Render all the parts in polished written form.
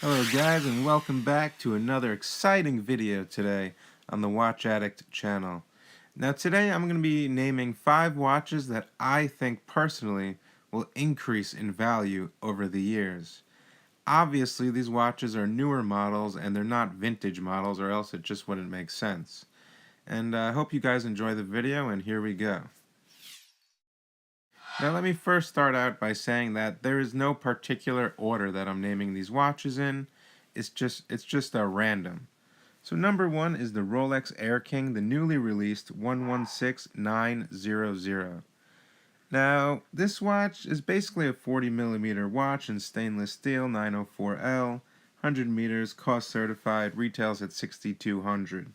Hello guys, and welcome back to another exciting video today on the Watch Addict channel. Now today I'm going to be naming 5 watches that I think personally will increase in value over the years. Obviously these watches are newer models and they're not vintage models, or else it just wouldn't make sense. And I hope you guys enjoy the video, and here we go. Now let me first start out by saying that there is no particular order that I'm naming these watches in. It's just a random. So number 1 is the Rolex Air King, the newly released 116900. Now this watch is basically a 40mm watch in stainless steel 904L, 100 meters, cost certified, retails at $6,200.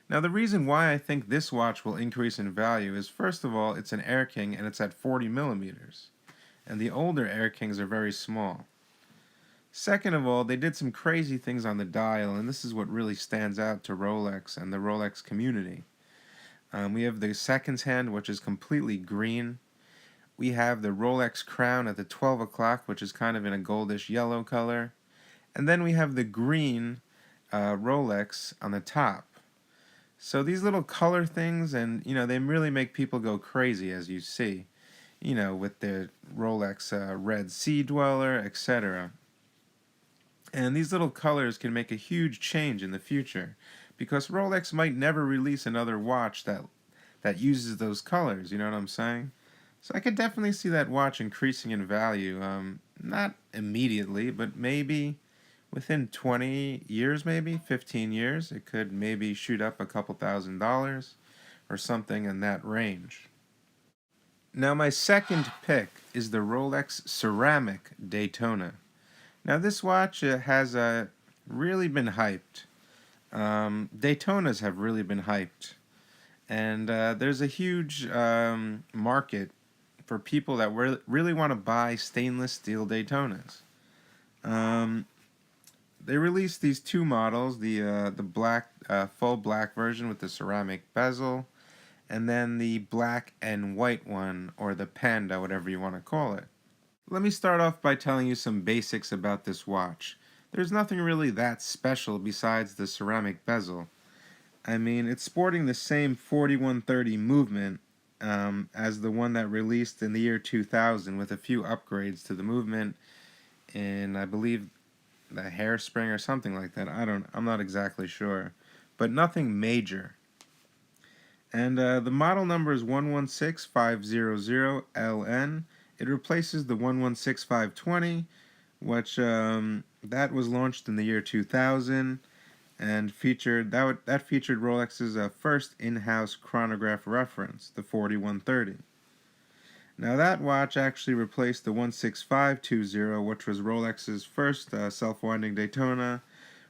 Now the reason why I think this watch will increase in value is, first of all, it's an Air King and it's at 40mm, and the older Air Kings are very small. Second of all, they did some crazy things on the dial, and this is what really stands out to Rolex and the Rolex community. We have the seconds hand, which is completely green. We have the Rolex crown at the 12 o'clock, which is kind of in a goldish yellow color. And then we have the green Rolex on the top. So these little color things, and they really make people go crazy, as you see, with the Rolex Red Sea Dweller, etc. And these little colors can make a huge change in the future, because Rolex might never release another watch that uses those colors, you know what I'm saying? So I could definitely see that watch increasing in value, not immediately, but maybe within 20 years, maybe 15 years, it could maybe shoot up a couple $1,000s or something in that range. Now my second pick is the Rolex Ceramic Daytona. Now this watch has really been hyped. Daytonas have really been hyped. And there's a huge market for people that really want to buy stainless steel Daytonas. They released these 2 models, the black full black version with the ceramic bezel, and then the black and white one, or the panda, whatever you want to call it. Let me start off by telling you some basics about this watch. There's nothing really that special besides the ceramic bezel. I mean, it's sporting the same 4130 movement as the one that released in the year 2000, with a few upgrades to the movement in, I believe, the hairspring or something like that. I'm not exactly sure, but nothing major. And the model number is 116500LN. It replaces the 116520, which that was launched in the year 2000 and featured Rolex's first in-house chronograph reference, the 4130. Now that watch actually replaced the 16520, which was Rolex's first self-winding Daytona,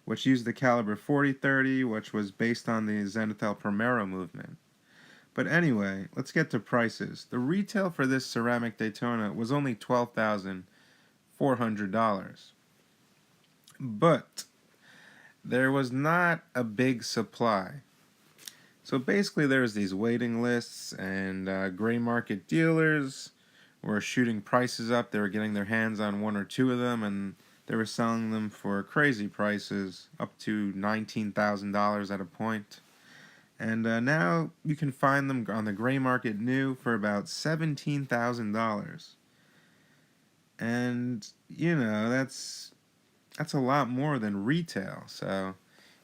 which used the caliber 4030, which was based on the Zenithal Primero movement. But anyway, let's get to prices. The retail for this ceramic Daytona was only $12,400. But there was not a big supply. So basically there's these waiting lists, and gray market dealers were shooting prices up. They were getting their hands on 1 or 2 of them, and they were selling them for crazy prices, up to $19,000 at a point. And now you can find them on the gray market new for about $17,000. And, that's a lot more than retail. So,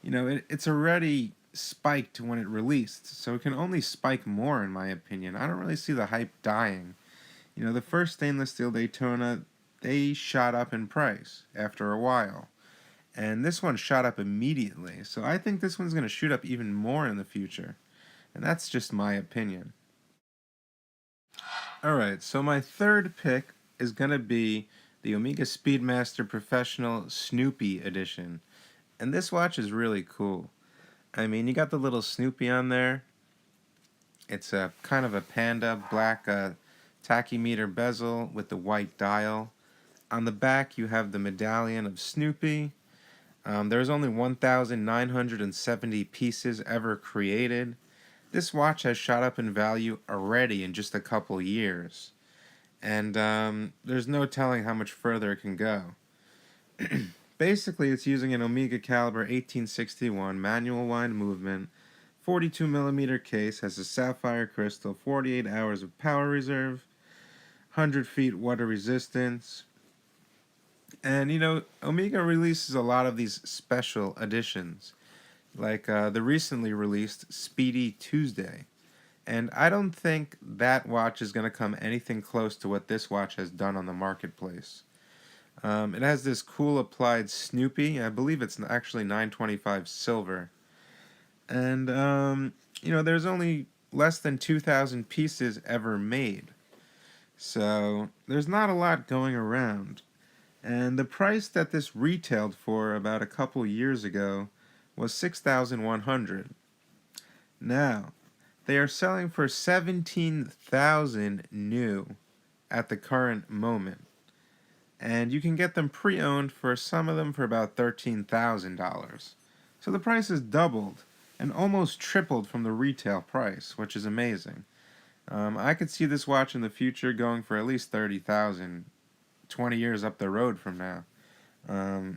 it's already spiked when it released, so it can only spike more, in my opinion. I don't really see the hype dying. The first stainless steel Daytona, they shot up in price after a while, and this one shot up immediately, so I think this one's going to shoot up even more in the future, and that's just my opinion. Alright, so my third pick is going to be the Omega Speedmaster Professional Snoopy Edition, and this watch is really cool. I mean, you got the little Snoopy on there. It's a kind of a panda black tachymeter bezel with the white dial. On the back, you have the medallion of Snoopy. There's only 1,970 pieces ever created. This watch has shot up in value already in just a couple years. And there's no telling how much further it can go. Basically, it's using an Omega caliber 1861 manual wind movement, 42mm case, has a sapphire crystal, 48 hours of power reserve, 100 feet water resistance. And Omega releases a lot of these special editions, like the recently released Speedy Tuesday. And I don't think that watch is going to come anything close to what this watch has done on the marketplace. It has this cool applied Snoopy. I believe it's actually 925 silver. And, there's only less than 2,000 pieces ever made. So there's not a lot going around. And the price that this retailed for about a couple years ago was $6,100. Now, they are selling for $17,000 new at the current moment. And you can get them pre-owned for some of them for about $13,000. So the price has doubled and almost tripled from the retail price, which is amazing. I could see this watch in the future going for at least $30,000, 20 years up the road from now. I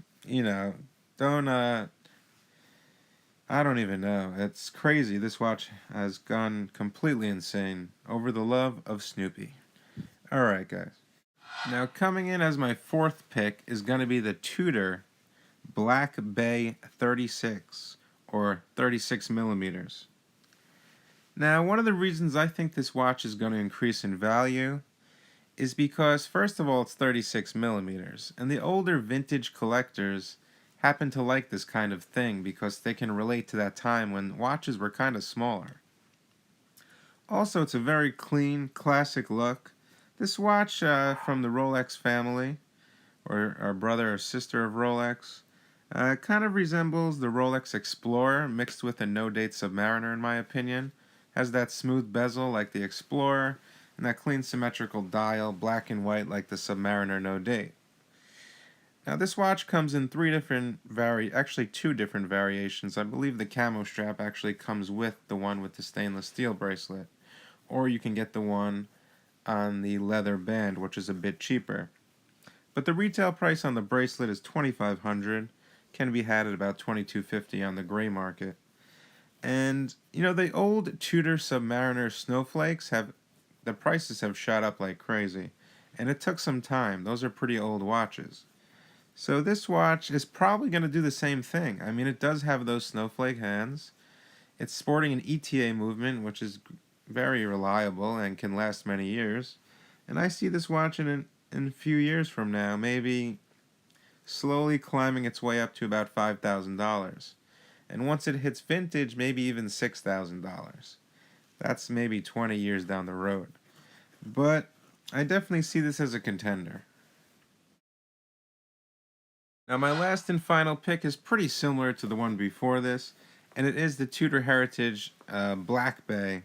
don't even know. It's crazy. This watch has gone completely insane over the love of Snoopy. Alright, guys. Now, coming in as my fourth pick is going to be the Tudor Black Bay 36, or 36 millimeters. Now, one of the reasons I think this watch is going to increase in value is because, first of all, it's 36 millimeters, and the older vintage collectors happen to like this kind of thing because they can relate to that time when watches were kind of smaller. Also, it's a very clean, classic look. This watch from the Rolex family, or our brother or sister of Rolex, kind of resembles the Rolex Explorer mixed with a no-date Submariner, in my opinion. Has that smooth bezel like the Explorer, and that clean symmetrical dial, black and white like the Submariner no-date. Now, this watch comes in two different variations. I believe the camo strap actually comes with the one with the stainless steel bracelet, or you can get the one on the leather band, which is a bit cheaper. But the retail price on the bracelet is $2,500, can be had at about $2,250 on the gray market. And the old Tudor Submariner snowflakes the prices have shot up like crazy, and it took some time. Those are pretty old watches. So this watch is probably going to do the same thing. I mean, it does have those snowflake hands. It's sporting an ETA movement, which is very reliable and can last many years. And I see this watch in a few years from now, maybe slowly climbing its way up to about $5,000. And once it hits vintage, maybe even $6,000. That's maybe 20 years down the road. But I definitely see this as a contender. Now, my last and final pick is pretty similar to the one before this, and it is the Tudor Heritage Black Bay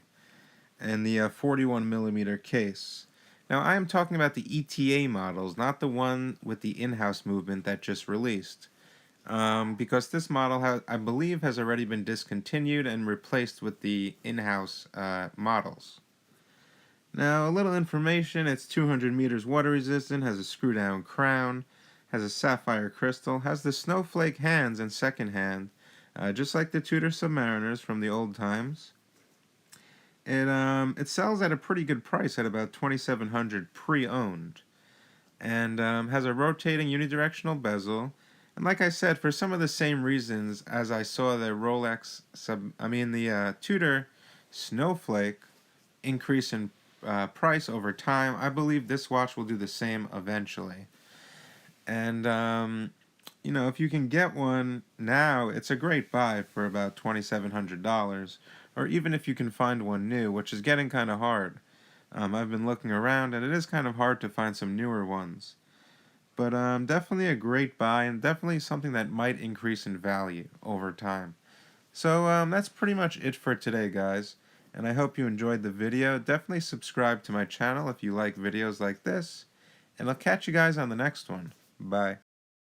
and the 41mm case. Now, I am talking about the ETA models, not the one with the in-house movement that just released, because this model, I believe, has already been discontinued and replaced with the in-house models. Now, a little information: it's 200 meters water resistant, has a screw-down crown, has a sapphire crystal, has the snowflake hands and second hand, just like the Tudor Submariners from the old times. It sells at a pretty good price at about $2,700 pre-owned, and has a rotating unidirectional bezel. And like I said, for some of the same reasons as I saw the the Tudor Snowflake increase in price over time, I believe this watch will do the same eventually. And if you can get one now, it's a great buy for about $2,700. Or even if you can find one new, which is getting kind of hard. I've been looking around, and it is kind of hard to find some newer ones. But definitely a great buy, and definitely something that might increase in value over time. So that's pretty much it for today, guys. And I hope you enjoyed the video. Definitely subscribe to my channel if you like videos like this. And I'll catch you guys on the next one. Bye.